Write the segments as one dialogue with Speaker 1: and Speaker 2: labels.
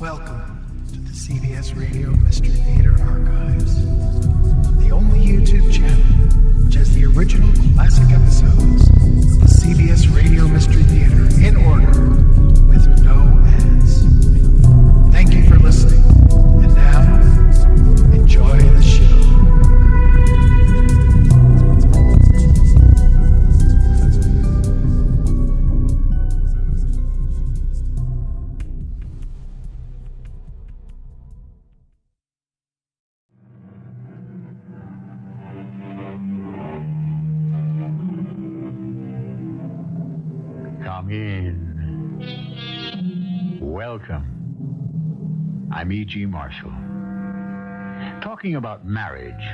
Speaker 1: Welcome to the CBS Radio Mystery Theater Archives, the only YouTube channel which has the original classic episodes of the CBS Radio Mystery Theater in order with no ads. Thank you for listening, and now, enjoy the show.
Speaker 2: Come in. Welcome. I'm E.G. Marshall. Talking about marriage,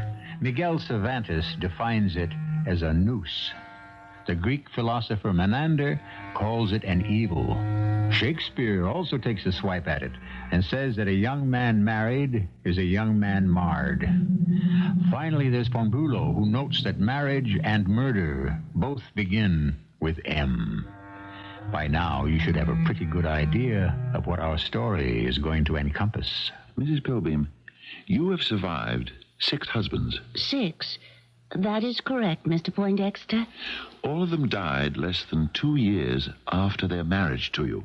Speaker 2: Miguel Cervantes defines it as a noose. The Greek philosopher Menander calls it an evil. Shakespeare also takes a swipe at it and says that a young man married is a young man marred. Finally, there's Pombulo, who notes that marriage and murder both begin with M. By now, you should have a pretty good idea of what our story is going to encompass.
Speaker 3: Mrs. Pilbeam, you have survived 6 husbands.
Speaker 4: 6? That is correct, Mr. Poindexter.
Speaker 3: All of them died less than 2 years after their marriage to you.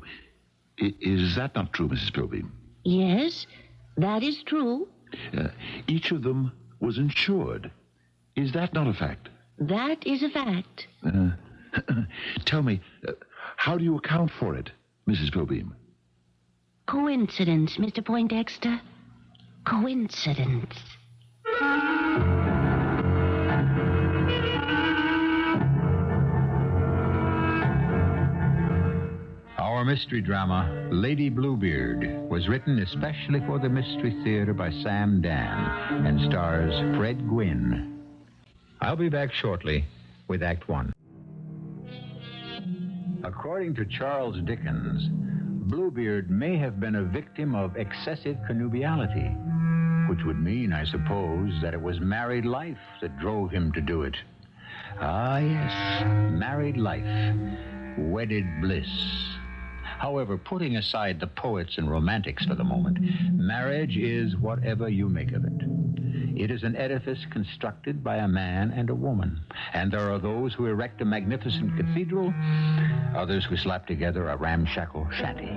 Speaker 3: Is that not true, Mrs. Pilbeam?
Speaker 4: Yes, that is true.
Speaker 3: Each of them was insured. Is that not a fact?
Speaker 4: That is a fact.
Speaker 3: Tell me, how do you account for it, Mrs. Pilbeam?
Speaker 4: Coincidence, Mr. Poindexter. Coincidence.
Speaker 2: Our mystery drama, Lady Bluebeard, was written especially for the Mystery Theater by Sam Dann and stars Fred Gwynne. I'll be back shortly with Act 1. According to Charles Dickens, Bluebeard may have been a victim of excessive connubiality, which would mean, I suppose, that it was married life that drove him to do it. Ah, yes, married life, wedded bliss. However, putting aside the poets and romantics for the moment, marriage is whatever you make of it. It is an edifice constructed by a man and a woman, and there are those who erect a magnificent cathedral, others who slap together a ramshackle shanty.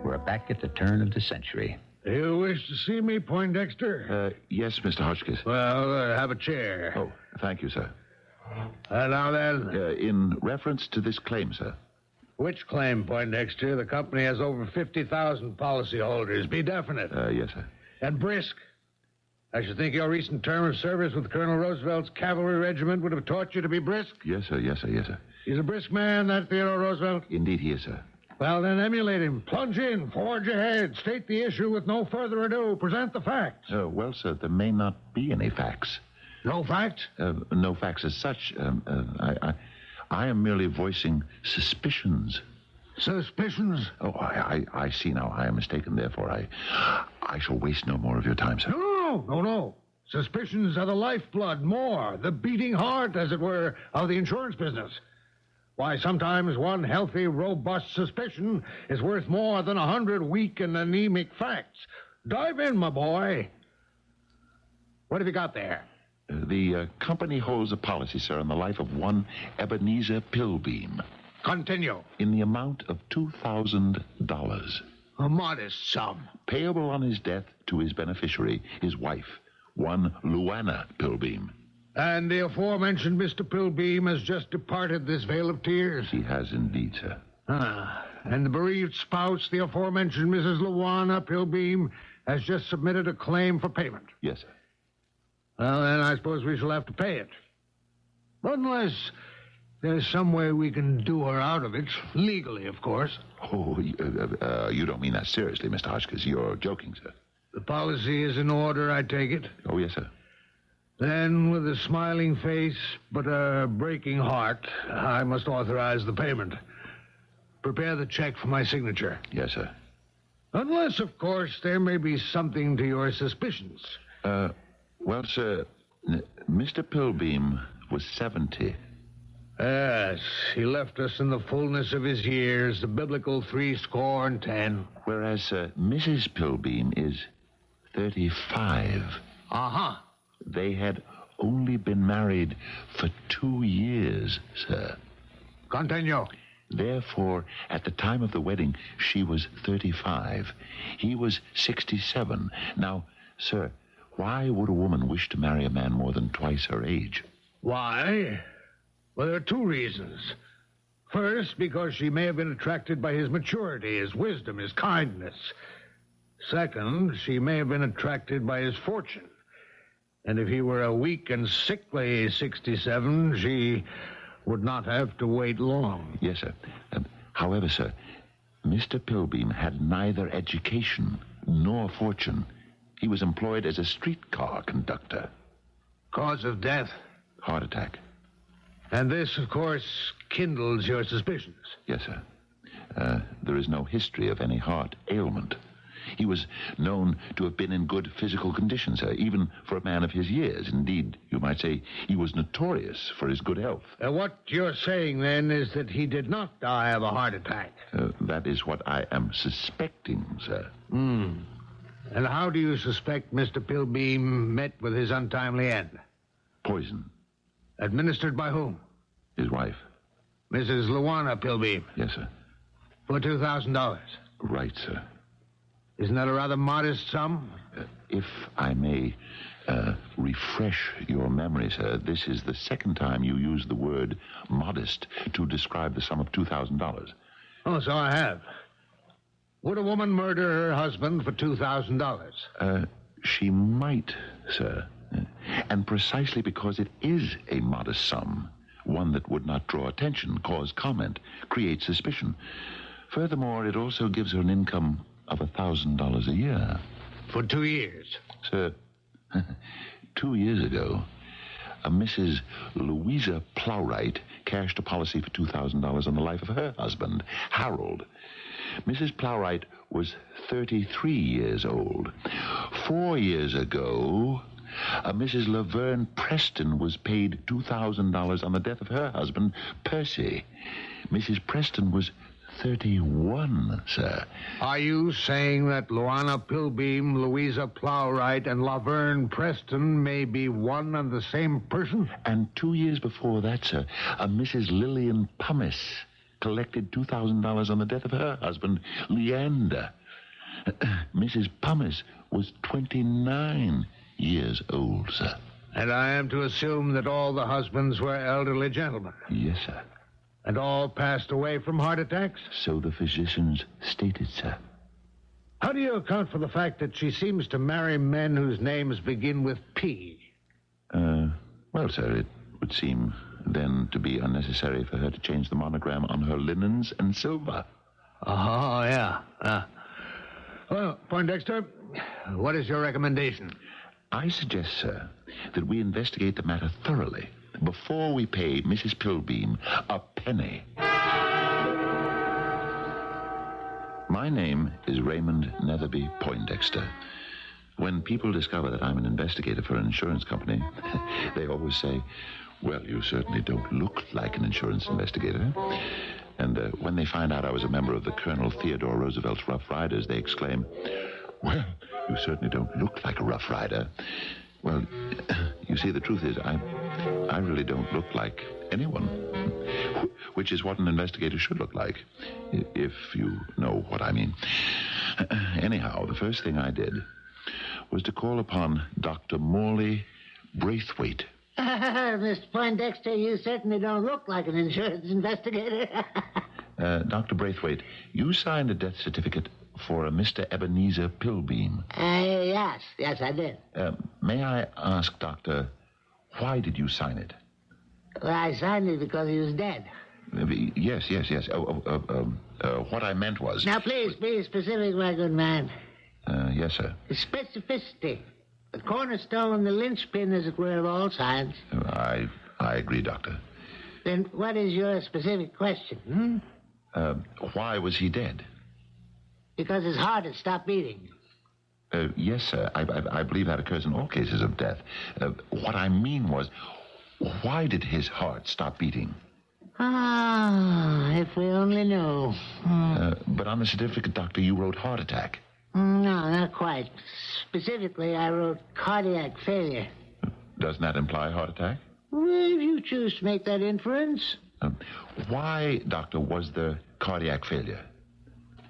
Speaker 2: We're back at the turn of the century.
Speaker 5: You wish to see me, Poindexter?
Speaker 3: Yes, Mr. Hotchkiss.
Speaker 5: Well, have a chair.
Speaker 3: Oh, thank you, sir.
Speaker 5: Now then.
Speaker 3: In reference to this claim, sir.
Speaker 5: Which claim, Poindexter? The company has over 50,000 policyholders. Be definite.
Speaker 3: Yes, sir.
Speaker 5: And brisk. I should think your recent term of service with Colonel Roosevelt's cavalry regiment would have taught you to be brisk.
Speaker 3: Yes, sir, yes, sir, yes, sir.
Speaker 5: He's a brisk man, that Theodore Roosevelt.
Speaker 3: Indeed he is, sir.
Speaker 5: Well, then emulate him. Plunge in, forge ahead, state the issue with no further ado. Present the facts.
Speaker 3: Well, sir, there may not be any facts.
Speaker 5: No facts?
Speaker 3: No facts as such. I am merely voicing suspicions.
Speaker 5: Suspicions?
Speaker 3: Oh, I see now. I am mistaken. Therefore, I shall waste no more of your time, sir.
Speaker 5: No. Suspicions are the lifeblood, more, the beating heart, as it were, of the insurance business. Why, sometimes one healthy, robust suspicion is worth more than 100 weak and anemic facts. Dive in, my boy. What have you got there?
Speaker 3: The company holds a policy, sir, on the life of one Ebenezer Pilbeam.
Speaker 5: Continue.
Speaker 3: In the amount of $2,000.
Speaker 5: A modest sum.
Speaker 3: Payable on his death to his beneficiary, his wife, one Luana Pilbeam.
Speaker 5: And the aforementioned Mr. Pilbeam has just departed this vale of tears?
Speaker 3: He has indeed, sir.
Speaker 5: And the bereaved spouse, the aforementioned Mrs. Luana Pilbeam, has just submitted a claim for payment?
Speaker 3: Yes, sir.
Speaker 5: Well, then I suppose we shall have to pay it. Unless there's some way we can do her out of it, legally, of course.
Speaker 3: Oh, you don't mean that seriously, Mr. Hotchkiss. You're joking, sir.
Speaker 5: The policy is in order, I take it?
Speaker 3: Oh, yes, sir.
Speaker 5: Then, with a smiling face but a breaking heart, I must authorize the payment. Prepare the check for my signature.
Speaker 3: Yes, sir.
Speaker 5: Unless, of course, there may be something to your suspicions.
Speaker 3: Well, sir, Mr. Pilbeam was 70
Speaker 5: Yes, he left us in the fullness of his years, the biblical 70.
Speaker 3: Whereas Mrs. Pilbeam is 35.
Speaker 5: Uh-huh.
Speaker 3: They had only been married for 2 years, sir.
Speaker 5: Continue.
Speaker 3: Therefore, at the time of the wedding, she was 35. He was 67. Now, sir, why would a woman wish to marry a man more than twice her age?
Speaker 5: Why? Well, there are 2 reasons. First, because she may have been attracted by his maturity, his wisdom, his kindness. Second, she may have been attracted by his fortune. And if he were a weak and sickly 67, she would not have to wait long.
Speaker 3: Yes, sir. However, sir, Mr. Pilbeam had neither education nor fortune. He was employed as a streetcar conductor.
Speaker 5: Cause of death?
Speaker 3: Heart attack.
Speaker 5: And this, of course, kindles your suspicions.
Speaker 3: Yes, sir. There is no history of any heart ailment. He was known to have been in good physical condition, sir, even for a man of his years. Indeed, you might say he was notorious for his good health.
Speaker 5: What you're saying, then, is that he did not die of a heart attack.
Speaker 3: That is what I am suspecting, sir.
Speaker 5: And how do you suspect Mr. Pilbeam met with his untimely end?
Speaker 3: Poison.
Speaker 5: Administered by whom?
Speaker 3: His wife.
Speaker 5: Mrs. Luana Pilbeam.
Speaker 3: Yes, sir.
Speaker 5: For $2,000.
Speaker 3: Right, sir.
Speaker 5: Isn't that a rather modest sum?
Speaker 3: If I may refresh your memory, sir, this is the second time you used the word modest to describe the sum of $2,000.
Speaker 5: Oh, so I have. Would a woman murder her husband for $2,000?
Speaker 3: She might, sir. And precisely because it is a modest sum, one that would not draw attention, cause comment, create suspicion. Furthermore, it also gives her an income of $1,000 a year.
Speaker 5: For 2 years?
Speaker 3: Sir, 2 years ago, a Mrs. Louisa Plowright cashed a policy for $2,000 on the life of her husband, Harold. Mrs. Plowright was 33 years old. 4 years ago, a Mrs. Laverne Preston was paid $2,000 on the death of her husband, Percy. Mrs. Preston was 31, sir.
Speaker 5: Are you saying that Luana Pilbeam, Louisa Plowright, and Laverne Preston may be one and the same person?
Speaker 3: And 2 years before that, sir, a Mrs. Lillian Pumice collected $2,000 on the death of her husband, Leander. Mrs. Pumice was 29 years old, sir.
Speaker 5: And I am to assume that all the husbands were elderly gentlemen?
Speaker 3: Yes, sir.
Speaker 5: And all passed away from heart attacks?
Speaker 3: So the physicians stated, sir.
Speaker 5: How do you account for the fact that she seems to marry men whose names begin with P?
Speaker 3: Well, sir, it would seem then to be unnecessary for her to change the monogram on her linens and silver.
Speaker 5: Oh, yeah. Well, Poindexter, what is your recommendation?
Speaker 3: I suggest, sir, that we investigate the matter thoroughly before we pay Mrs. Pilbeam a penny. My name is Raymond Netherby Poindexter. When people discover that I'm an investigator for an insurance company, they always say, well, you certainly don't look like an insurance investigator. And when they find out I was a member of the Colonel Theodore Roosevelt's Rough Riders, they exclaim, well, you certainly don't look like a Rough Rider. Well, you see, the truth is, I really don't look like anyone, which is what an investigator should look like, if you know what I mean. Anyhow, the first thing I did was to call upon Dr. Morley Braithwaite.
Speaker 4: Mr. Poindexter, you certainly don't look like an insurance investigator.
Speaker 3: Dr. Braithwaite, you signed a death certificate for a Mr. Ebenezer Pilbeam.
Speaker 4: Yes, I did.
Speaker 3: May I ask, Doctor, why did you sign it?
Speaker 4: Well, I signed it because he was dead.
Speaker 3: Yes. What I meant was...
Speaker 4: Now, please, be specific, my good man.
Speaker 3: Yes, sir.
Speaker 4: Specificity. The cornerstone, the linchpin, as it were, of all science.
Speaker 3: I agree, Doctor.
Speaker 4: Then what is your specific question,
Speaker 3: Why was he dead?
Speaker 4: Because his heart had stopped beating.
Speaker 3: Yes, sir. I believe that occurs in all cases of death. What I mean was, why did his heart stop beating?
Speaker 4: Ah, if we only knew.
Speaker 3: But on the certificate, Doctor, you wrote heart attack.
Speaker 4: No, not quite. Specifically, I wrote cardiac failure.
Speaker 3: Doesn't that imply heart attack?
Speaker 4: Well, if you choose to make that inference.
Speaker 3: Why, Doctor, was there cardiac failure?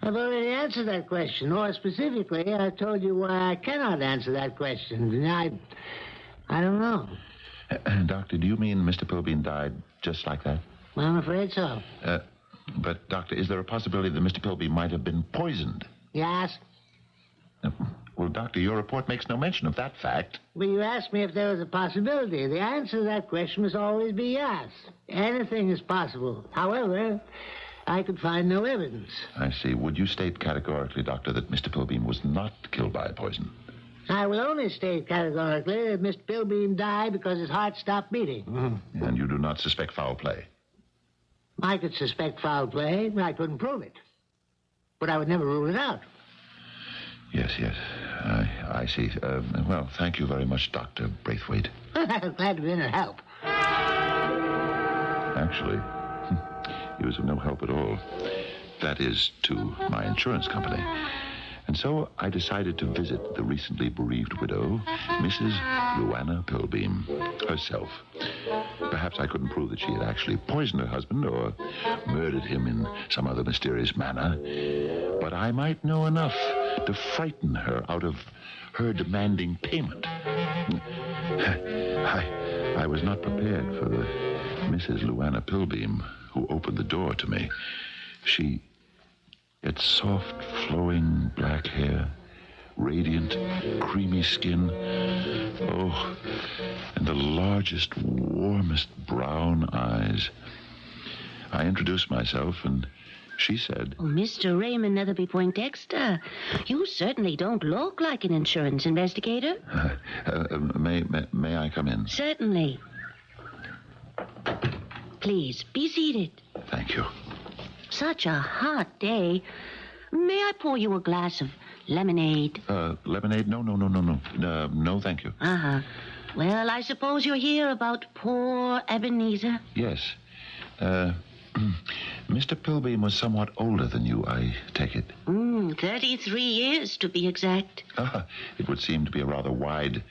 Speaker 4: I've already answered that question. More specifically, I told you why I cannot answer that question. I don't know.
Speaker 3: Doctor, do you mean Mr. Pilbeam died just like that?
Speaker 4: Well, I'm afraid so.
Speaker 3: But, Doctor, is there a possibility that Mr. Pilbeam might have been poisoned?
Speaker 4: Yes?
Speaker 3: Well, Doctor, your report makes no mention of that fact.
Speaker 4: Well, you asked me if there was a possibility. The answer to that question must always be yes. Anything is possible. However, I could find no evidence.
Speaker 3: I see. Would you state categorically, Doctor, that Mr. Pilbeam was not killed by poison?
Speaker 4: I will only state categorically that Mr. Pilbeam died because his heart stopped beating.
Speaker 3: And you do not suspect foul play?
Speaker 4: I could suspect foul play, but I couldn't prove it. But I would never rule it out.
Speaker 3: Yes. I see. Well, thank you very much, Dr. Braithwaite.
Speaker 4: I'm glad to be of help.
Speaker 3: Actually, he was of no help at all. That is, to my insurance company. And so I decided to visit the recently bereaved widow, Mrs. Luana Pilbeam, herself. Perhaps I couldn't prove that she had actually poisoned her husband or murdered him in some other mysterious manner, but I might know enough to frighten her out of her demanding payment. I was not prepared for the Mrs. Luana Pilbeam who opened the door to me. She had soft, flowing black hair, radiant, creamy skin. Oh, and the largest, warmest brown eyes. I introduced myself, and she said...
Speaker 6: Oh, Mr. Raymond Netherby Poindexter, you certainly don't look like an insurance investigator.
Speaker 3: May I come in?
Speaker 6: Certainly. Please, be seated.
Speaker 3: Thank you.
Speaker 6: Such a hot day. May I pour you a glass of lemonade?
Speaker 3: Lemonade? No. No, thank you.
Speaker 6: Uh-huh. Well, I suppose you're here about poor Ebenezer?
Speaker 3: Yes. Mr. Pilbeam was somewhat older than you, I take it.
Speaker 6: 33 years, to be exact.
Speaker 3: It would seem to be a rather wide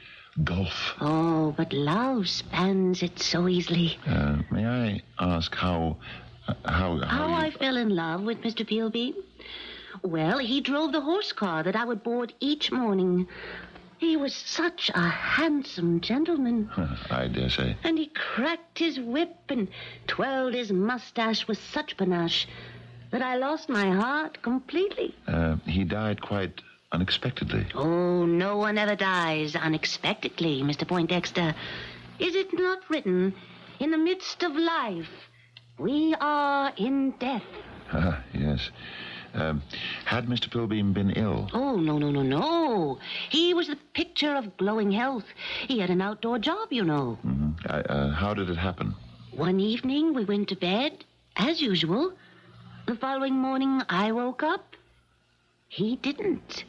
Speaker 3: gulf.
Speaker 6: Oh, but love spans it so easily.
Speaker 3: May I ask how
Speaker 6: I fell in love with Mr. Pilbeam? Well, he drove the horse car that I would board each morning. He was such a handsome gentleman.
Speaker 3: I dare say.
Speaker 6: And he cracked his whip and twirled his mustache with such panache that I lost my heart completely.
Speaker 3: He died quite unexpectedly.
Speaker 6: Oh, no one ever dies unexpectedly, Mr. Poindexter. Is it not written, in the midst of life, we are in death?
Speaker 3: Yes. Had Mr. Pilbeam been ill?
Speaker 6: Oh, no. He was the picture of glowing health. He had an outdoor job, you know.
Speaker 3: Mm-hmm. How did it happen?
Speaker 6: One evening, we went to bed, as usual. The following morning, I woke up. He didn't.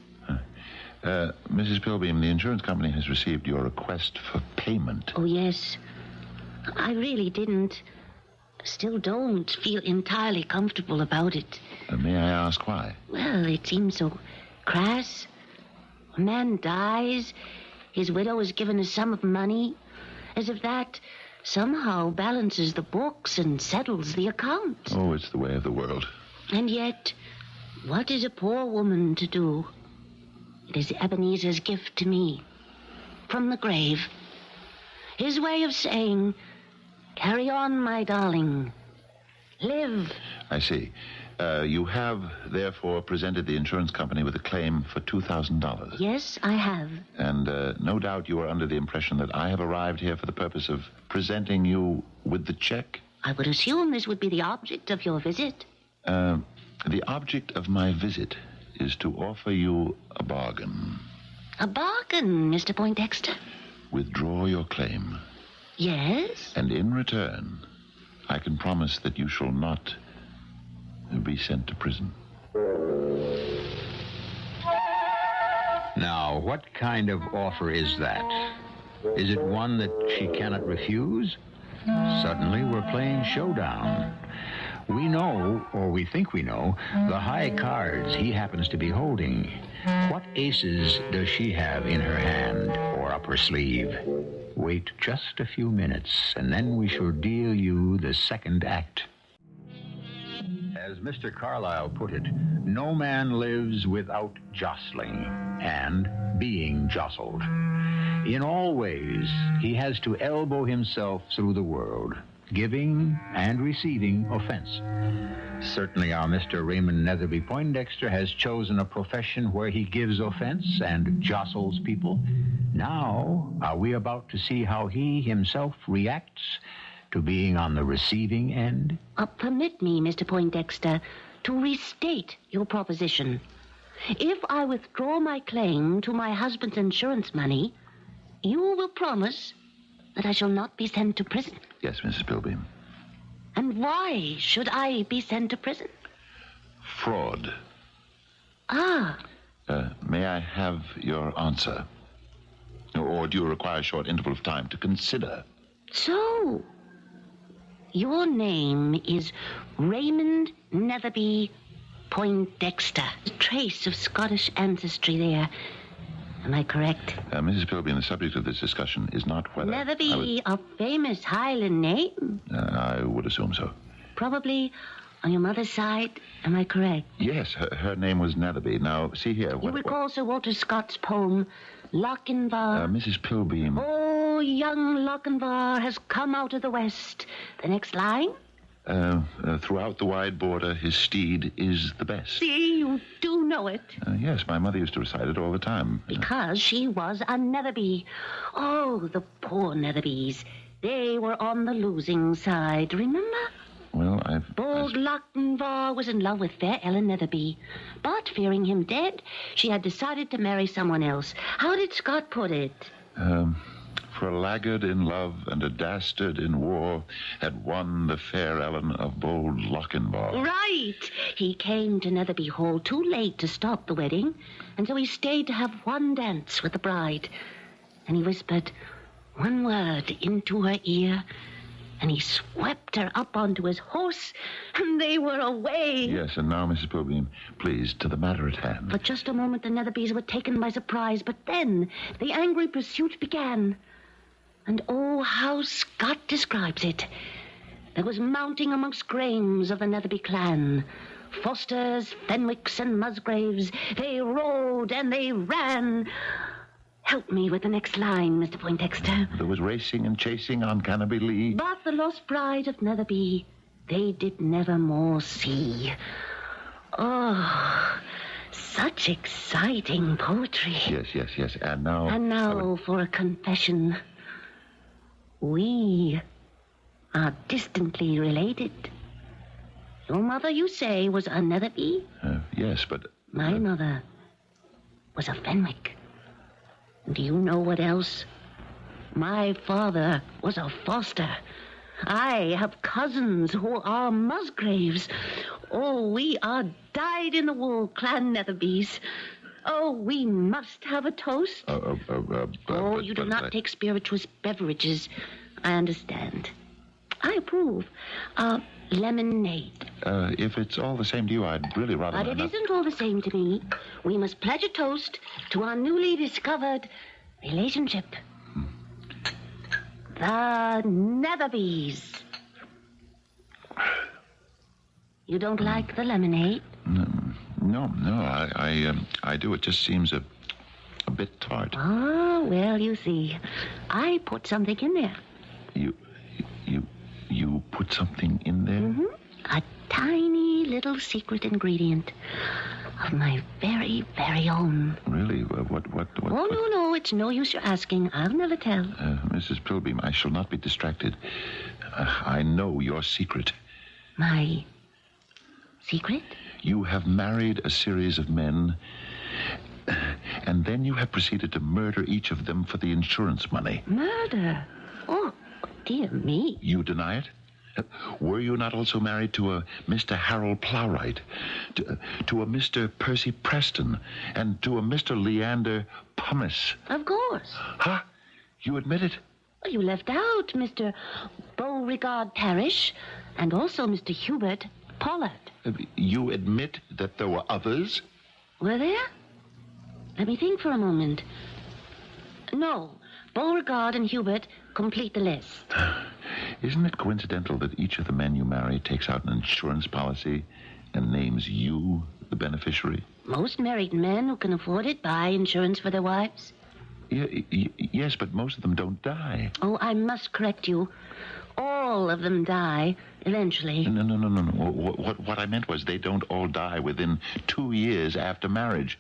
Speaker 3: Mrs. Pilbeam, the insurance company has received your request for payment.
Speaker 6: Oh, yes. I really didn't. Still don't feel entirely comfortable about it.
Speaker 3: May I ask why?
Speaker 6: Well, it seems so crass. A man dies, his widow is given a sum of money, as if that somehow balances the books and settles the accounts.
Speaker 3: Oh, it's the way of the world.
Speaker 6: And yet, what is a poor woman to do? It is Ebenezer's gift to me, from the grave. His way of saying, carry on, my darling. Live.
Speaker 3: I see. You have, therefore, presented the insurance company with a claim for $2,000.
Speaker 6: Yes, I have.
Speaker 3: And no doubt you are under the impression that I have arrived here for the purpose of presenting you with the check?
Speaker 6: I would assume this would be the object of your visit.
Speaker 3: The object of my visit is to offer you a bargain.
Speaker 6: A bargain, Mr. Poindexter?
Speaker 3: Withdraw your claim.
Speaker 6: Yes?
Speaker 3: And in return, I can promise that you shall not be sent to prison.
Speaker 2: Now, what kind of offer is that? Is it one that she cannot refuse? Suddenly, we're playing showdown. We know, or we think we know, the high cards he happens to be holding. What aces does she have in her hand or up her sleeve? Wait just a few minutes, and then we shall deal you the second act. As Mr. Carlyle put it, no man lives without jostling and being jostled. In all ways, he has to elbow himself through the world, giving and receiving offense. Certainly our Mr. Raymond Netherby Poindexter has chosen a profession where he gives offense and jostles people. Now, are we about to see how he himself reacts to being on the receiving end?
Speaker 6: Permit me, Mr. Poindexter, to restate your proposition. If I withdraw my claim to my husband's insurance money, you will promise that I shall not be sent to prison.
Speaker 3: Yes, Mrs. Pilbeam.
Speaker 6: And why should I be sent to prison?
Speaker 3: Fraud.
Speaker 6: Ah.
Speaker 3: May I have your answer? Or do you require a short interval of time to consider?
Speaker 6: So, your name is Raymond Netherby Poindexter. A trace of Scottish ancestry there. Am I correct?
Speaker 3: Mrs. Pilbeam, the subject of this discussion is not whether...
Speaker 6: Netherby, a famous Highland name?
Speaker 3: I would assume so.
Speaker 6: Probably on your mother's side. Am I correct?
Speaker 3: Yes, her name was Netherby. Now, see here...
Speaker 6: You recall Sir Walter Scott's poem, Lochinvar?
Speaker 3: Mrs. Pilbeam...
Speaker 6: Oh, young Lochinvar has come out of the west. The next line?
Speaker 3: Throughout the wide border, his steed is the best.
Speaker 6: See, you do know it.
Speaker 3: Yes, my mother used to recite it all the time.
Speaker 6: Because she was a Netherby. Oh, the poor Netherbys. They were on the losing side, remember?
Speaker 3: Well,
Speaker 6: Bold Lochinvar was in love with fair Ellen Netherby. But, fearing him dead, she had decided to marry someone else. How did Scott put it?
Speaker 3: For a laggard in love and a dastard in war had won the fair Ellen of bold Lochinvar.
Speaker 6: Right! He came to Netherby Hall too late to stop the wedding, and so he stayed to have one dance with the bride. And he whispered one word into her ear, and he swept her up onto his horse, and they were away.
Speaker 3: Yes, and now, Mrs. Pilbeam, please, to the matter at hand.
Speaker 6: For just a moment, the Netherbys were taken by surprise, but then the angry pursuit began. And oh, how Scott describes it. There was mounting amongst Grahames of the Netherby clan. Fosters, Fenwicks, and Musgraves. They rode and they ran. Help me with the next line, Mr. Poindexter.
Speaker 3: There was racing and chasing on Canopy Lee.
Speaker 6: But the lost bride of Netherby they did never more see. Oh, such exciting poetry.
Speaker 3: Yes. And now...
Speaker 6: And now for a confession. We are distantly related. Your mother, you say, was a Netherby?
Speaker 3: Yes, but...
Speaker 6: My mother was a Fenwick. Do you know what else? My father was a Foster. I have cousins who are Musgraves. Oh, we are dyed-in-the-wool clan Netherbys. Oh, we must have a toast. You do not take spirituous beverages. I understand. I approve. Lemonade.
Speaker 3: If it's all the same to you, I'd really rather...
Speaker 6: But it isn't all the same to me. We must pledge a toast to our newly discovered relationship. The Netherbys. You don't like the lemonade?
Speaker 3: No, I do. It just seems a bit tart.
Speaker 6: Oh, well, you see, I put something in there.
Speaker 3: You put something in there?
Speaker 6: Mm-hmm. A tiny little secret ingredient of my very, very own.
Speaker 3: Really? What?
Speaker 6: Oh, no, it's no use your asking. I'll never tell.
Speaker 3: Mrs. Pilbeam, I shall not be distracted. I know your secret.
Speaker 6: My secret?
Speaker 3: You have married a series of men, and then you have proceeded to murder each of them for the insurance money.
Speaker 6: Murder? Oh, dear me.
Speaker 3: You deny it? Were you not also married to a Mr. Harold Plowright, to a Mr. Percy Preston, and to a Mr. Leander Pumice?
Speaker 6: Of course.
Speaker 3: Huh? You admit it?
Speaker 6: Oh, you left out Mr. Beauregard Parrish and also Mr. Hubert Pollard.
Speaker 3: You admit that there were others?
Speaker 6: Were there? Let me think for a moment. No, Beauregard and Hubert complete the list.
Speaker 3: Isn't it coincidental that each of the men you marry takes out an insurance policy and names you the beneficiary?
Speaker 6: Most married men who can afford it buy insurance for their wives.
Speaker 3: Yes, but most of them don't die.
Speaker 6: Oh, I must correct you. All of them die eventually.
Speaker 3: No. What I meant was they don't all die within 2 years after marriage,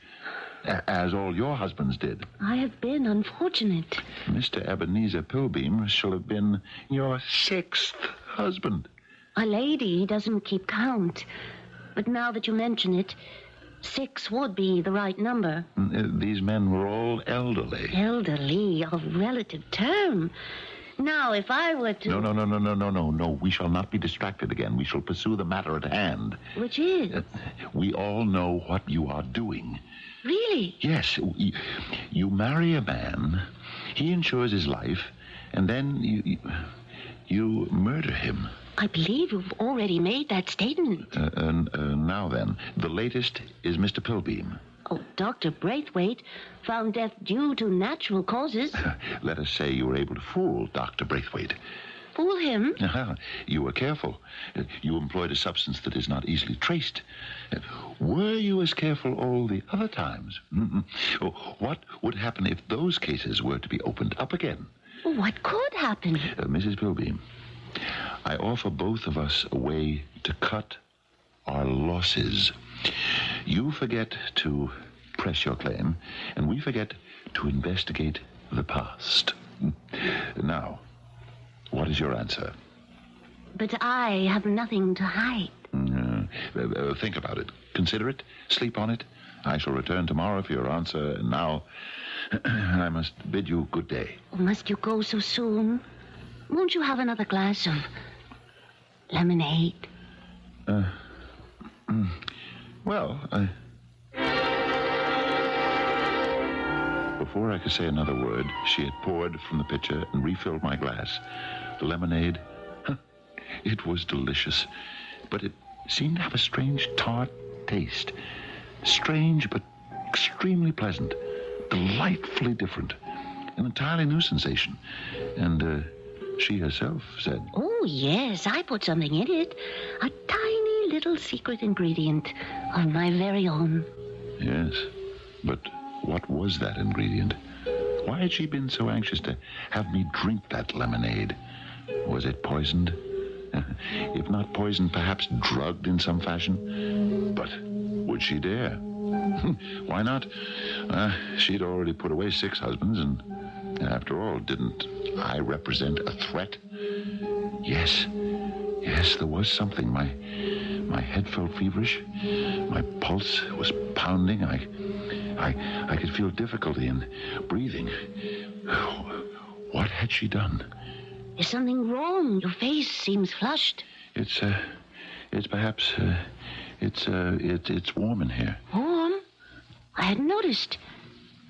Speaker 3: as all your husbands did.
Speaker 6: I have been unfortunate.
Speaker 3: Mr. Ebenezer Pilbeam shall have been your 6th husband.
Speaker 6: A lady doesn't keep count. But now that you mention it, 6 would be the right number.
Speaker 3: These men were all elderly.
Speaker 6: Elderly, a relative term. Now, if I were to...
Speaker 3: No. We shall not be distracted again. We shall pursue the matter at hand.
Speaker 6: Which is?
Speaker 3: We all know what you are doing.
Speaker 6: Really?
Speaker 3: Yes. You marry a man, he insures his life, and then you murder him.
Speaker 6: I believe you've already made that statement.
Speaker 3: Now then, the latest is Mr. Pilbeam.
Speaker 6: Oh, Dr. Braithwaite found death due to natural causes.
Speaker 3: Let us say you were able to fool Dr. Braithwaite.
Speaker 6: Fool him?
Speaker 3: You were careful. You employed a substance that is not easily traced. Were you as careful all the other times? What would happen if those cases were to be opened up again?
Speaker 6: What could happen?
Speaker 3: Mrs. Pilbeam, I offer both of us a way to cut our losses. You forget to press your claim, and we forget to investigate the past. Now, what is your answer?
Speaker 6: But I have nothing to hide.
Speaker 3: Think about it. Consider it. Sleep on it. I shall return tomorrow for your answer, and now I must bid you good day.
Speaker 6: Oh, must you go so soon? Won't you have another glass of lemonade?
Speaker 3: Before I could say another word, she had poured from the pitcher and refilled my glass. The lemonade, it was delicious, but it seemed to have a strange tart taste. Strange, but extremely pleasant. Delightfully different. An entirely new sensation. And she herself said...
Speaker 6: Oh, yes, I put something in it. A tiny little secret ingredient of my very own.
Speaker 3: Yes, but what was that ingredient? Why had she been so anxious to have me drink that lemonade? Was it poisoned? If not poisoned, perhaps drugged in some fashion? But would she dare? Why not? She'd already put away 6 husbands, and after all, didn't I represent a threat? Yes, there was something. My head felt feverish. My pulse was pounding. I could feel difficulty in breathing. What had she done?
Speaker 6: Is something wrong? Your face seems flushed.
Speaker 3: It's warm in here.
Speaker 6: Warm? I hadn't noticed.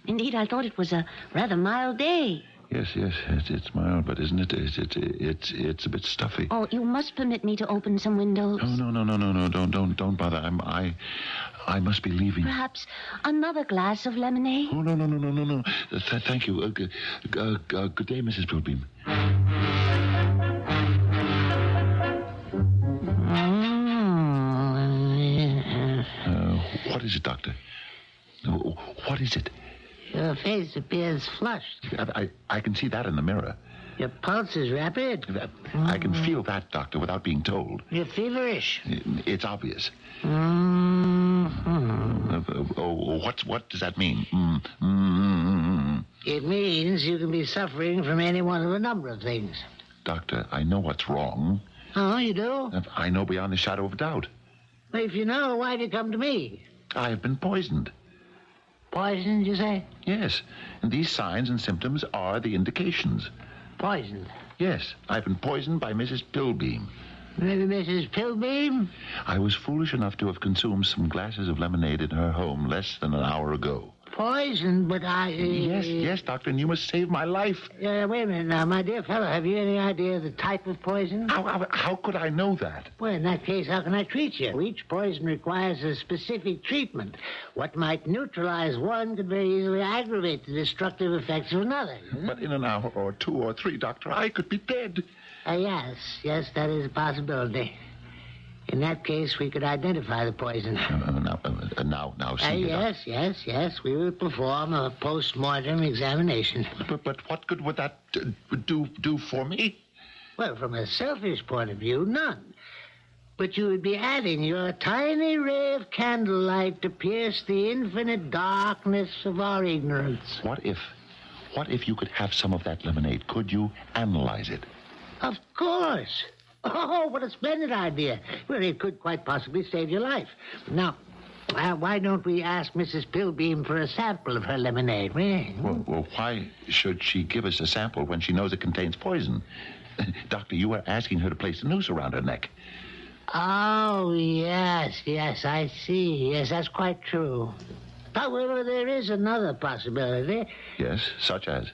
Speaker 6: Indeed, I thought it was a rather mild day.
Speaker 3: Yes, it's mild, but isn't it? It's a bit stuffy.
Speaker 6: Oh, you must permit me to open some windows.
Speaker 3: No, don't bother. I must be leaving.
Speaker 6: Perhaps another glass of lemonade?
Speaker 3: Oh, no. Thank you. Good day, Mrs. Pilbeam. What is it, Doctor? What is it?
Speaker 4: Your face appears flushed.
Speaker 3: I can see that in the mirror.
Speaker 4: Your pulse is rapid.
Speaker 3: I can feel that, Doctor, without being told.
Speaker 4: You're feverish.
Speaker 3: It's obvious. What does that mean?
Speaker 4: It means you can be suffering from any one of a number of things.
Speaker 3: Doctor, I know what's wrong.
Speaker 4: Oh, you do?
Speaker 3: I know beyond the shadow of doubt.
Speaker 4: Well, if you know, why do you come to me?
Speaker 3: I have been poisoned.
Speaker 4: Poisoned, you say?
Speaker 3: Yes, and these signs and symptoms are the indications.
Speaker 4: Poisoned?
Speaker 3: Yes, I've been poisoned by Mrs. Pilbeam.
Speaker 4: Maybe Mrs. Pilbeam?
Speaker 3: I was foolish enough to have consumed some glasses of lemonade in her home less than an hour ago.
Speaker 4: poison, but I...
Speaker 3: Yes, Doctor, and you must save my life.
Speaker 4: Wait a minute now, my dear fellow. Have you any idea of the type of poison?
Speaker 3: How could I know that?
Speaker 4: Well, in that case, how can I treat you? Each poison requires a specific treatment. What might neutralize one could very easily aggravate the destructive effects of another.
Speaker 3: But in an hour or 2 or 3, Doctor, I could be dead.
Speaker 4: Yes, that is a possibility. In that case, we could identify the poison.
Speaker 3: Now, see.
Speaker 4: Yes, we will perform a post-mortem examination.
Speaker 3: But what good would that do for me?
Speaker 4: Well, from a selfish point of view, none. But you would be adding your tiny ray of candlelight to pierce the infinite darkness of our ignorance.
Speaker 3: What if you could have some of that lemonade? Could you analyze it?
Speaker 4: Of course. Oh, what a splendid idea. Well, it could quite possibly save your life. Now, why don't we ask Mrs. Pilbeam for a sample of her lemonade?
Speaker 3: Well, why should she give us a sample when she knows it contains poison? Doctor, you are asking her to place a noose around her neck.
Speaker 4: Oh, yes, I see. Yes, that's quite true. However, there is another possibility.
Speaker 3: Yes, such as?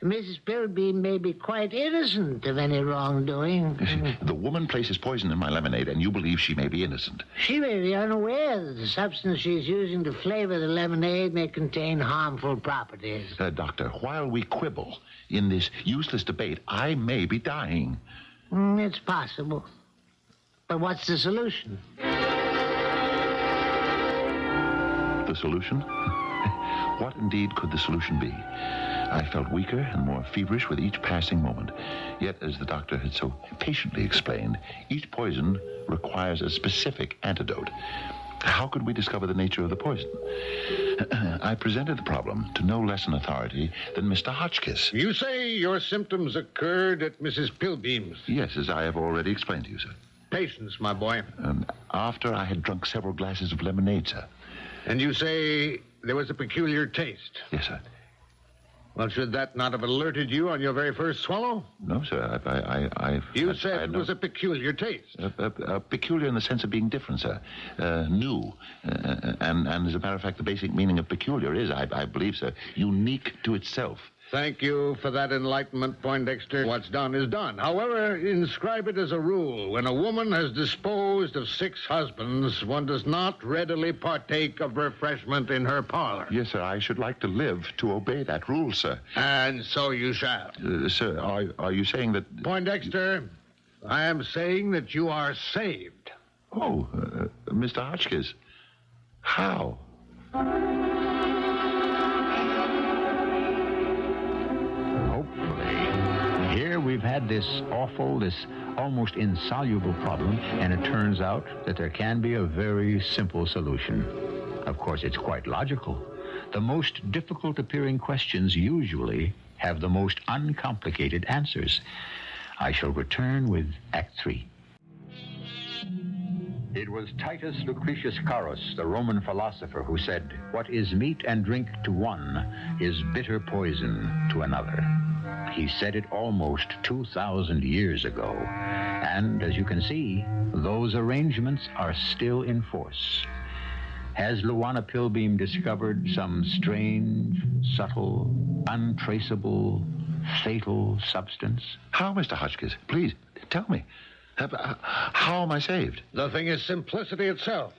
Speaker 4: Mrs. Pilbeam may be quite innocent of any wrongdoing.
Speaker 3: The woman places poison in my lemonade, and you believe she may be innocent.
Speaker 4: She may be unaware that the substance she's using to flavor the lemonade may contain harmful properties.
Speaker 3: Doctor, while we quibble in this useless debate, I may be dying.
Speaker 4: It's possible. But what's the solution?
Speaker 3: The solution? What indeed could the solution be? I felt weaker and more feverish with each passing moment. Yet, as the doctor had so patiently explained, each poison requires a specific antidote. How could we discover the nature of the poison? I presented the problem to no less an authority than Mr. Hotchkiss.
Speaker 5: You say your symptoms occurred at Mrs. Pilbeam's?
Speaker 3: Yes, as I have already explained to you, sir.
Speaker 5: Patience, my boy.
Speaker 3: After I had drunk several glasses of lemonade, sir.
Speaker 5: And you say there was a peculiar taste?
Speaker 3: Yes, sir.
Speaker 5: Well, should that not have alerted you on your very first swallow?
Speaker 3: No, sir.
Speaker 5: You said it was a peculiar taste.
Speaker 3: Peculiar in the sense of being different, sir. New. And as a matter of fact, the basic meaning of peculiar is, I believe, sir, unique to itself.
Speaker 5: Thank you for that enlightenment, Poindexter. What's done is done. However, inscribe it as a rule. When a woman has disposed of 6 husbands, one does not readily partake of refreshment in her parlor.
Speaker 3: Yes, sir. I should like to live to obey that rule, sir.
Speaker 5: And so you shall.
Speaker 3: Sir, are you saying that...
Speaker 5: Poindexter, I am saying that you are saved.
Speaker 3: Oh, Mr. Hotchkiss. How?
Speaker 2: Here we've had this almost insoluble problem, and it turns out that there can be a very simple solution. Of course, it's quite logical. The most difficult appearing questions usually have the most uncomplicated answers. I shall return with Act 3. It was Titus Lucretius Carus, the Roman philosopher, who said, "What is meat and drink to one is bitter poison to another." He said it almost 2,000 years ago. And as you can see, those arrangements are still in force. Has Luana Pilbeam discovered some strange, subtle, untraceable, fatal substance?
Speaker 3: How, Mr. Hotchkiss? Please, tell me. How am I saved?
Speaker 5: The thing is simplicity itself.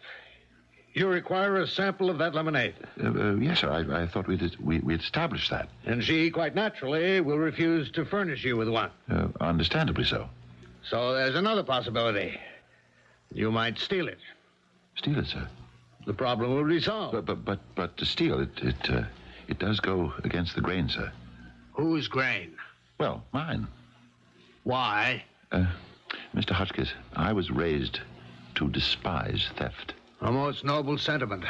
Speaker 5: You require a sample of that lemonade.
Speaker 3: Yes, sir. I thought we'd established that.
Speaker 5: And she, quite naturally, will refuse to furnish you with one.
Speaker 3: Understandably so.
Speaker 5: So there's another possibility. You might steal it.
Speaker 3: Steal it, sir?
Speaker 5: The problem will be solved.
Speaker 3: But to steal it does go against the grain, sir.
Speaker 5: Whose grain?
Speaker 3: Well, mine.
Speaker 5: Why?
Speaker 3: Mr. Hotchkiss, I was raised to despise theft.
Speaker 5: A most noble sentiment.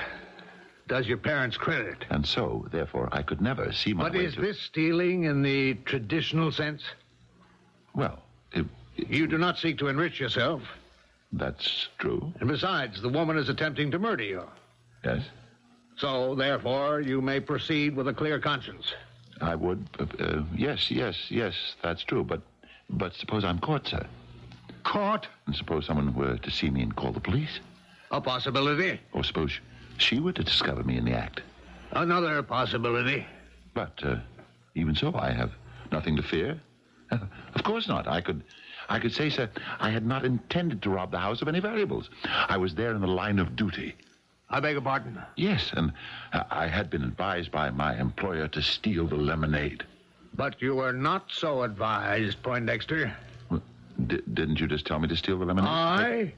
Speaker 5: Does your parents credit?
Speaker 3: And so, therefore, I could never see my way
Speaker 5: But is this stealing in the traditional sense?
Speaker 3: Well,
Speaker 5: You do not seek to enrich yourself.
Speaker 3: That's true.
Speaker 5: And besides, the woman is attempting to murder you.
Speaker 3: Yes?
Speaker 5: So, therefore, you may proceed with a clear conscience.
Speaker 3: I would. Yes, that's true. But suppose I'm caught, sir.
Speaker 5: Caught?
Speaker 3: And suppose someone were to see me and call the police.
Speaker 5: A possibility.
Speaker 3: Or suppose she were to discover me in the act.
Speaker 5: Another possibility.
Speaker 3: But even so, I have nothing to fear. Of course not. I could say, sir, I had not intended to rob the house of any valuables. I was there in the line of duty.
Speaker 5: I beg your pardon?
Speaker 3: Yes, and I had been advised by my employer to steal the lemonade.
Speaker 5: But you were not so advised, Poindexter.
Speaker 3: Didn't you just tell me to steal the lemonade?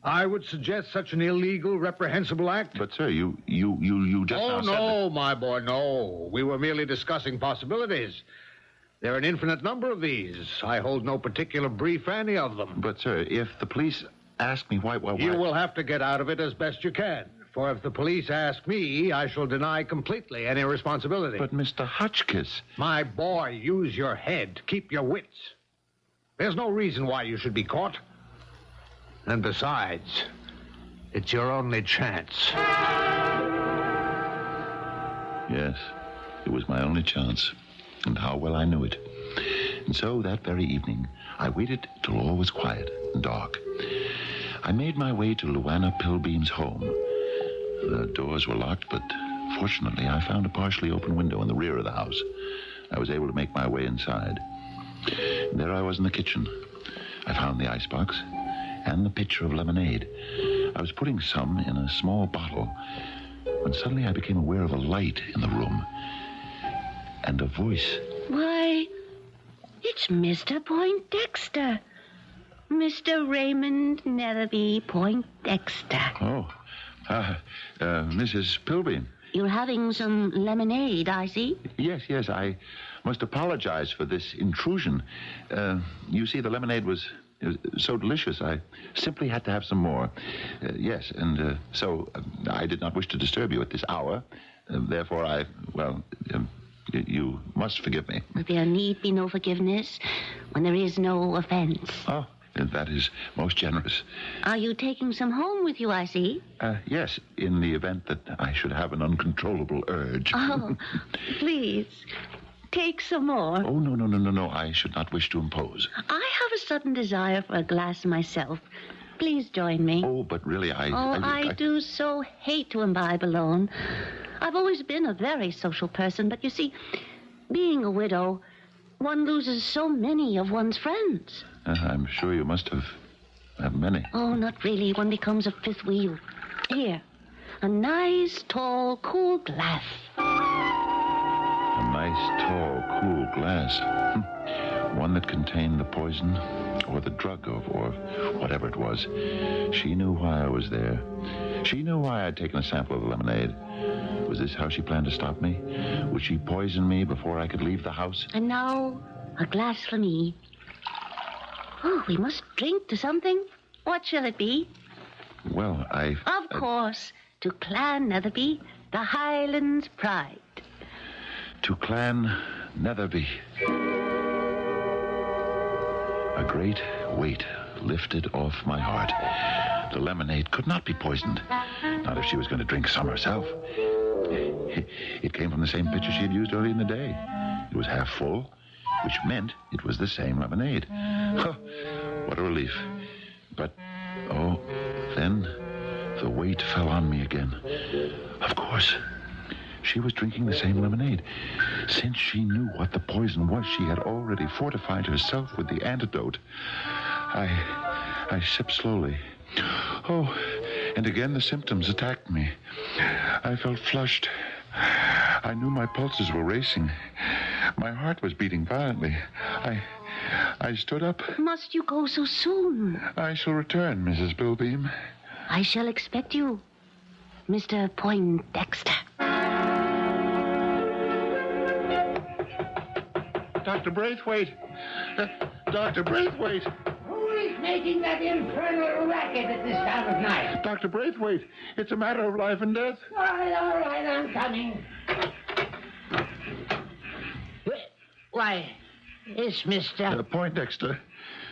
Speaker 5: I would suggest such an illegal, reprehensible act.
Speaker 3: But, sir, you just now said that...
Speaker 5: Oh, no, my boy, no. We were merely discussing possibilities. There are an infinite number of these. I hold no particular brief for any of them.
Speaker 3: But, sir, if the police ask me why...
Speaker 5: You will have to get out of it as best you can. For if the police ask me, I shall deny completely any responsibility.
Speaker 3: But, Mr. Hotchkiss...
Speaker 5: My boy, use your head. Keep your wits. There's no reason why you should be caught. And besides, it's your only chance.
Speaker 3: Yes, it was my only chance. And how well I knew it. And so that very evening, I waited till all was quiet and dark. I made my way to Luana Pilbeam's home. The doors were locked, but fortunately I found a partially open window in the rear of the house. I was able to make my way inside. And there I was in the kitchen. I found the icebox and the pitcher of lemonade. I was putting some in a small bottle when suddenly I became aware of a light in the room and a voice.
Speaker 6: Why, it's Mr. Poindexter. Mr. Raymond Netherby Poindexter.
Speaker 3: Oh, Mrs. Pilbeam.
Speaker 6: You're having some lemonade, I see.
Speaker 3: Yes, I must apologize for this intrusion. You see, the lemonade was so delicious, I simply had to have some more. Yes, and so I did not wish to disturb you at this hour. Therefore, you must forgive me.
Speaker 6: There need be no forgiveness when there is no offense.
Speaker 3: Oh, that is most generous.
Speaker 6: Are you taking some home with you, I see?
Speaker 3: Yes, in the event that I should have an uncontrollable urge.
Speaker 6: Oh, please, take some more.
Speaker 3: Oh, no. I should not wish to impose.
Speaker 6: I have a sudden desire for a glass myself. Please join me.
Speaker 3: Oh, but really,
Speaker 6: I do so hate to imbibe alone. I've always been a very social person, but you see, being a widow, one loses so many of one's friends.
Speaker 3: I'm sure you must have many.
Speaker 6: Oh, not really. One becomes a fifth wheel. Here, a nice, tall, cool glass.
Speaker 3: A nice, tall, cool glass. One that contained the poison or the drug or whatever it was. She knew why I was there. She knew why I'd taken a sample of the lemonade. Was this how she planned to stop me? Would she poison me before I could leave the house?
Speaker 6: And now, a glass for me. Oh, we must drink to something. What shall it be?
Speaker 3: Well,
Speaker 6: Of course, to Clan Netherby, the Highlands' pride.
Speaker 3: To Clan Netherby. A great weight lifted off my heart. The lemonade could not be poisoned. Not if she was going to drink some herself. It came from the same pitcher she had used earlier in the day. It was half full, which meant it was the same lemonade. Oh, what a relief. But, then the weight fell on me again. Of course, she was drinking the same lemonade. Since she knew what the poison was, she had already fortified herself with the antidote. I sipped slowly. Oh, and again the symptoms attacked me. I felt flushed. I knew my pulses were racing. My heart was beating violently. I stood up.
Speaker 6: Must you go so soon?
Speaker 3: I shall return, Mrs. Pilbeam.
Speaker 6: I shall expect you, Mr. Poindexter.
Speaker 3: Dr. Braithwaite! Dr. Braithwaite!
Speaker 4: Who is making that infernal racket at this time of night?
Speaker 3: Dr. Braithwaite, it's a matter of life and death.
Speaker 4: All right, I'm coming. Why, it's Mr.
Speaker 3: Poindexter.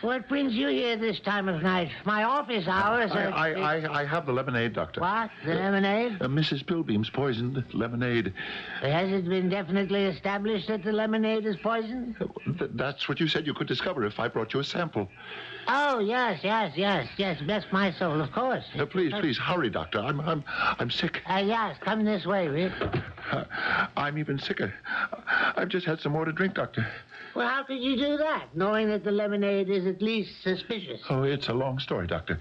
Speaker 4: What brings you here this time of night? My office hours are...
Speaker 3: I have the lemonade, Doctor.
Speaker 4: What? The lemonade?
Speaker 3: Mrs. Pilbeam's poisoned lemonade.
Speaker 4: Has it been definitely established that the lemonade is poisoned?
Speaker 3: That's what you said you could discover if I brought you a sample.
Speaker 4: Oh, yes. Bless my soul, of course.
Speaker 3: Please, hurry, Doctor. I'm sick.
Speaker 4: Yes, come this way, Rick.
Speaker 3: I'm even sicker. I've just had some more to drink, Doctor.
Speaker 4: Well, how could you do that, knowing that the lemonade is at least suspicious?
Speaker 3: Oh, it's a long story, Doctor.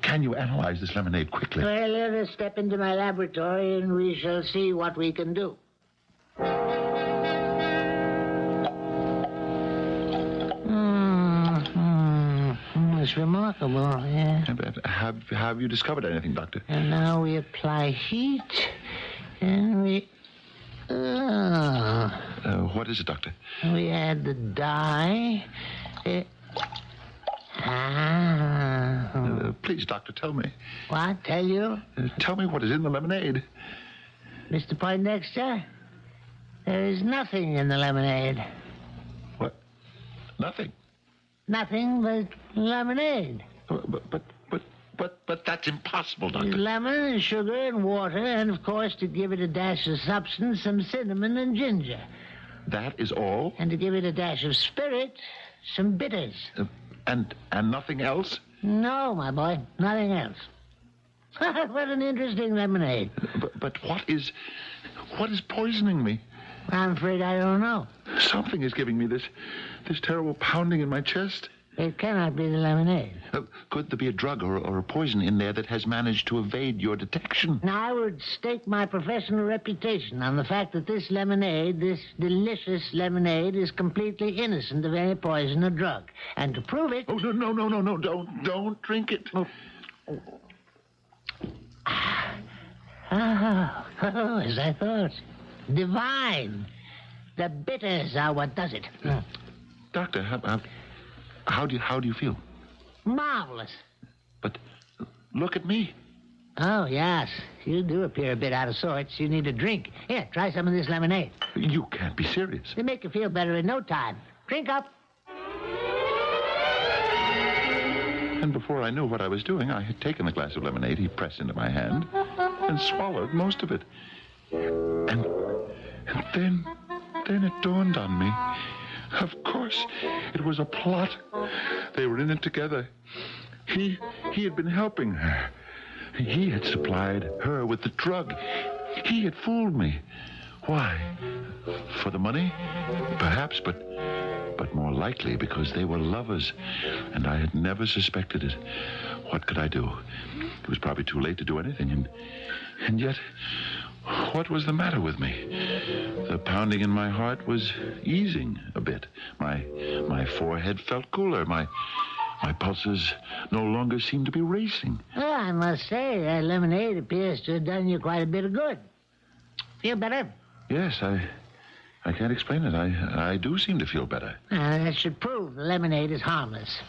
Speaker 3: Can you analyze this lemonade quickly?
Speaker 4: Well, let us step into my laboratory and we shall see what we can do. It's remarkable, yeah.
Speaker 3: Have you discovered anything, Doctor?
Speaker 4: And now we apply heat, and we...
Speaker 3: What is it, Doctor?
Speaker 4: We add the dye.
Speaker 3: Please, Doctor, tell me.
Speaker 4: What? Tell you?
Speaker 3: Tell me what is in the lemonade.
Speaker 4: Mr. Poindexter, there is nothing in the lemonade.
Speaker 3: What? Nothing?
Speaker 4: Nothing but lemonade.
Speaker 3: But that's impossible, Doctor.
Speaker 4: Lemon and sugar and water, and of course, to give it a dash of substance, some cinnamon and ginger.
Speaker 3: That is all?
Speaker 4: And to give it a dash of spirit, some bitters.
Speaker 3: And nothing else?
Speaker 4: No, my boy, nothing else. What an interesting lemonade.
Speaker 3: But what is poisoning me?
Speaker 4: I'm afraid I don't know.
Speaker 3: Something is giving me this terrible pounding in my chest.
Speaker 4: It cannot be the lemonade.
Speaker 3: Could there be a drug or a poison in there that has managed to evade your detection?
Speaker 4: Now, I would stake my professional reputation on the fact that this lemonade, this delicious lemonade, is completely innocent of any poison or drug. And to prove it...
Speaker 3: Oh, no. Don't drink it.
Speaker 4: Oh, as I thought. Divine. The bitters are what does it.
Speaker 3: Doctor, how do you feel?
Speaker 4: Marvelous.
Speaker 3: But look at me.
Speaker 4: Oh, yes. You do appear a bit out of sorts. You need a drink. Here, try some of this lemonade.
Speaker 3: You can't be serious.
Speaker 4: It'll make you feel better in no time. Drink up.
Speaker 3: And before I knew what I was doing, I had taken the glass of lemonade he pressed into my hand and swallowed most of it. And then it dawned on me. Of course, it was a plot. They were in it together. He had been helping her. He had supplied her with the drug. He had fooled me. Why? For the money? Perhaps, but more likely because they were lovers, and I had never suspected it. What could I do? It was probably too late to do anything, and yet, what was the matter with me? The pounding in my heart was easing a bit. My forehead felt cooler. My pulses no longer seemed to be racing.
Speaker 4: Well, I must say, that lemonade appears to have done you quite a bit of good. Feel better?
Speaker 3: Yes, I can't explain it. I do seem to feel better.
Speaker 4: That should prove the lemonade is harmless.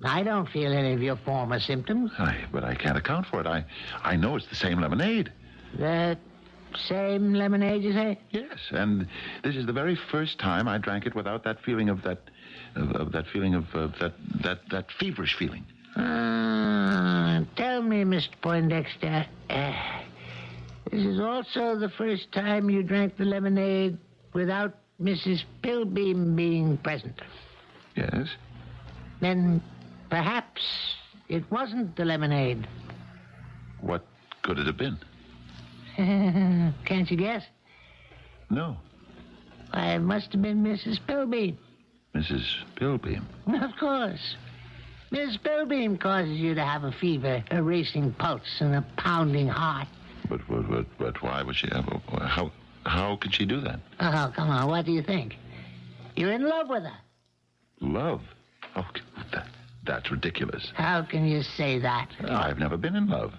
Speaker 4: I don't feel any of your former symptoms.
Speaker 3: But I can't account for it. I know it's the same lemonade.
Speaker 4: The same lemonade, you say?
Speaker 3: Yes, and this is the very first time I drank it without that feeling of that feverish feeling.
Speaker 4: Tell me, Mr. Poindexter, this is also the first time you drank the lemonade without Mrs. Pilbeam being present.
Speaker 3: Yes.
Speaker 4: Then perhaps it wasn't the lemonade.
Speaker 3: What could it have been?
Speaker 4: Can't you guess?
Speaker 3: No.
Speaker 4: Why, it must have been Mrs. Pilbeam.
Speaker 3: Mrs. Pilbeam?
Speaker 4: Of course. Mrs. Pilbeam causes you to have a fever, a racing pulse, and a pounding heart.
Speaker 3: But why would she have... How could she do that?
Speaker 4: Oh, come on, what do you think? You're in love with her.
Speaker 3: Love? Oh, that's ridiculous.
Speaker 4: How can you say that?
Speaker 3: I've never been in love.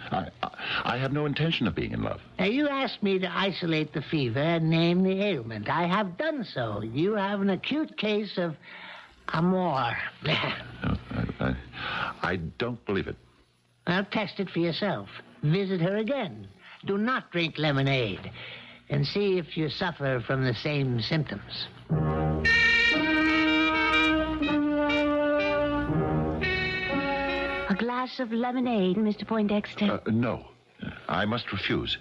Speaker 3: I have no intention of being in love.
Speaker 4: Now, you asked me to isolate the fever and name the ailment. I have done so. You have an acute case of amour.
Speaker 3: I don't believe it.
Speaker 4: Well, test it for yourself. Visit her again. Do not drink lemonade. And see if you suffer from the same symptoms.
Speaker 6: A glass of lemonade, Mr. Poindexter?
Speaker 3: No. I must refuse.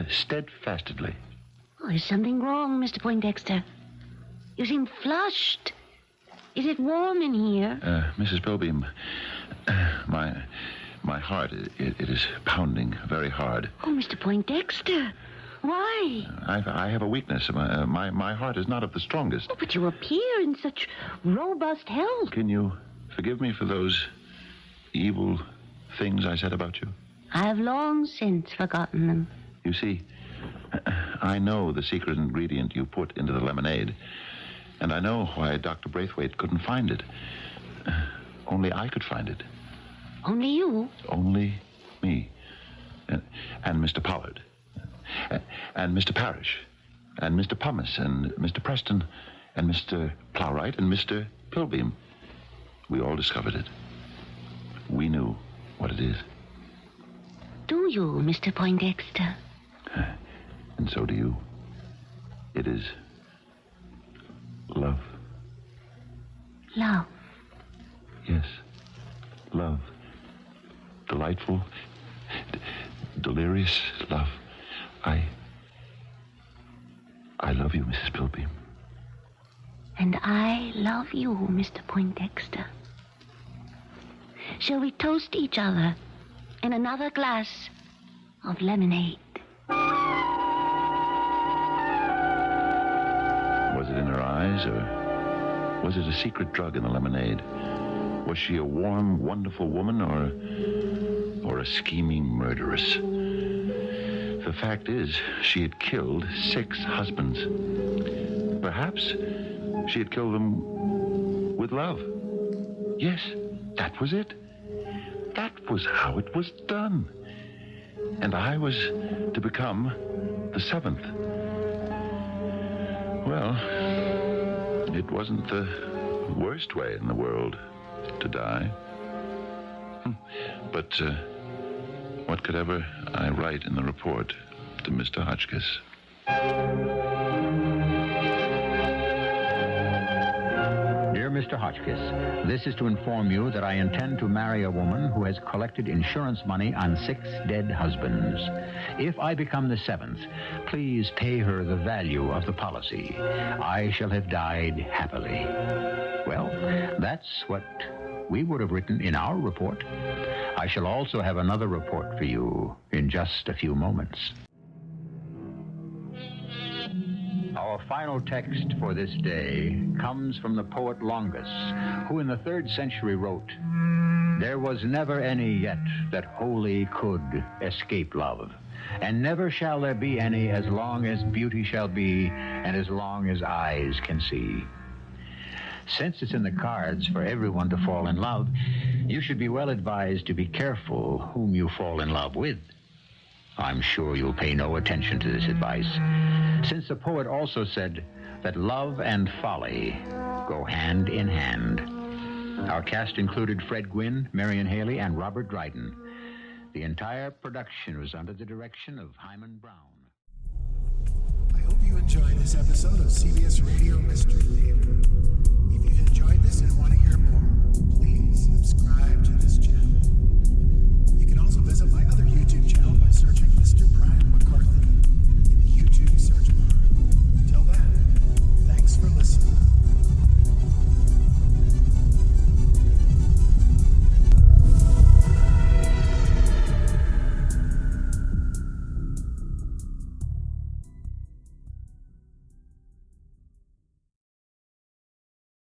Speaker 3: Steadfastly.
Speaker 6: Oh, is something wrong, Mr. Poindexter? You seem flushed. Is it warm in here?
Speaker 3: Mrs. Pilbeam, my heart, it is pounding very hard.
Speaker 6: Oh, Mr. Poindexter. Why?
Speaker 3: I have a weakness. My heart is not of the strongest.
Speaker 6: Oh, but you appear in such robust health.
Speaker 3: Can you forgive me for those evil things I said about you?
Speaker 6: I have long since forgotten them.
Speaker 3: You see, I know the secret ingredient you put into the lemonade, and I know why Dr. Braithwaite couldn't find it. Only I could find it.
Speaker 6: Only you?
Speaker 3: Only me. And Mr. Pollard. And Mr. Parrish. And Mr. Pumice. And Mr. Preston. And Mr. Plowright. And Mr. Pilbeam. We all discovered it. We knew what it is.
Speaker 6: Do you, Mr. Poindexter?
Speaker 3: And so do you. It is love.
Speaker 6: Love.
Speaker 3: Yes, love. Delightful, delirious love. I love you, Mrs. Pilbeam.
Speaker 6: And I love you, Mr. Poindexter. Shall we toast each other in another glass of lemonade?
Speaker 3: Was it in her eyes, or was it a secret drug in the lemonade? Was she a warm, wonderful woman, or a scheming murderess? The fact is, she had killed 6 husbands. Perhaps she had killed them with love. Yes, that was it. That was how it was done. And I was to become the 7th. Well, it wasn't the worst way in the world to die. But what could ever I write in the report to Mr. Hotchkiss?
Speaker 2: Dear Mr. Hotchkiss, this is to inform you that I intend to marry a woman who has collected insurance money on 6 dead husbands. If I become the 7th, please pay her the value of the policy. I shall have died happily. Well, that's what we would have written in our report. I shall also have another report for you in just a few moments. Our final text for this day comes from the poet Longus, who in the 3rd century wrote, "There was never any yet that wholly could escape love, and never shall there be any as long as beauty shall be and as long as eyes can see." Since it's in the cards for everyone to fall in love, you should be well advised to be careful whom you fall in love with. I'm sure you'll pay no attention to this advice, since the poet also said that love and folly go hand in hand. Our cast included Fred Gwynne, Marian Haley, and Robert Dryden. The entire production was under the direction of Hyman Brown.
Speaker 1: I hope you enjoyed this episode of CBS Radio Mystery Theater. If you've enjoyed this and want